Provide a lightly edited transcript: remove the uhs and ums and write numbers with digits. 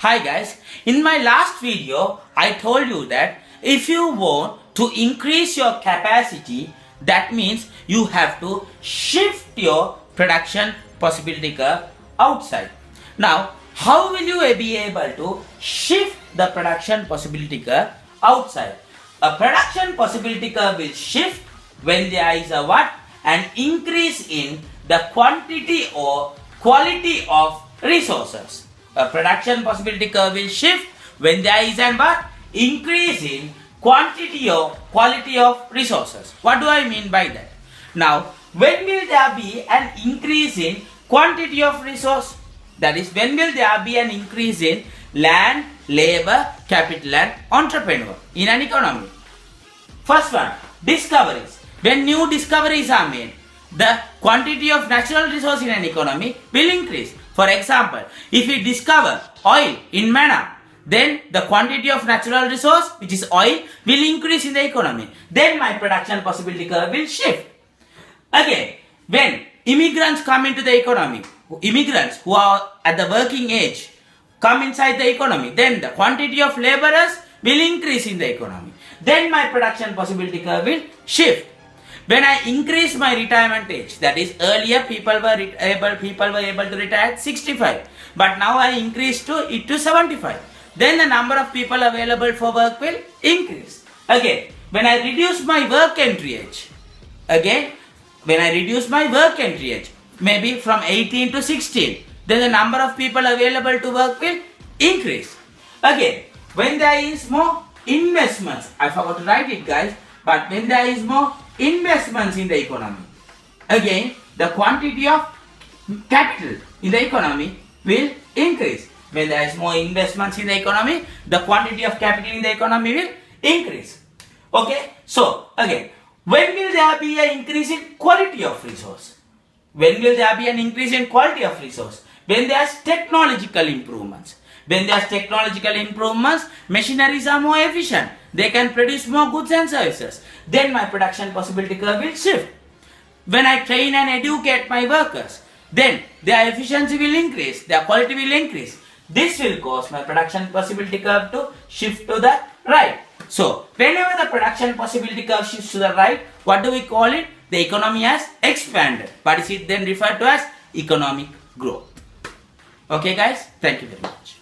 Hi guys, in my last video I told you that if you want to increase your capacity, that means you have to shift your production possibility curve outside. Now how will you be able to shift the production possibility curve outside? A production possibility curve will shift when there is a what? An increase in the quantity or quality of resources. A production possibility curve will shift when there is an what? Increase in quantity or quality of resources. What do I mean by that? Now, when will there be an increase in quantity of resource? That is, when will there be an increase in land, labor, capital and entrepreneur in an economy? First one, discoveries. When new discoveries are made, the quantity of natural resource in an economy will increase. For example, if we discover oil in Manna, then the quantity of natural resource, which is oil, will increase in the economy. Then my production possibility curve will shift. Again, when immigrants come into the economy, immigrants who are at the working age come inside the economy, then the quantity of laborers will increase in the economy. Then my production possibility curve will shift. When I increase my retirement age, that is, earlier people were able to retire at 65, but now I increase it to 75. Then the number of people available for work will increase. Again, when I reduce my work entry age, maybe from 18 to 16, then the number of people available to work will increase. Again, when there is more investments, I forgot to write it guys, but when there is more investments in the economy, again the quantity of capital in the economy will increase. When there is more investments in the economy, the quantity of capital in the economy will increase. Okay, so again, when will there be an increase in quality of resource? When will there be an increase in quality of resource? When there is technological improvements. When there is technological improvements, machineries are more efficient. They can produce more goods and services. Then my production possibility curve will shift. When I train and educate my workers, then their efficiency will increase, their quality will increase. This will cause my production possibility curve to shift to the right. So, whenever the production possibility curve shifts to the right, what do we call it? The economy has expanded. But is it then referred to as economic growth? Okay guys, thank you very much.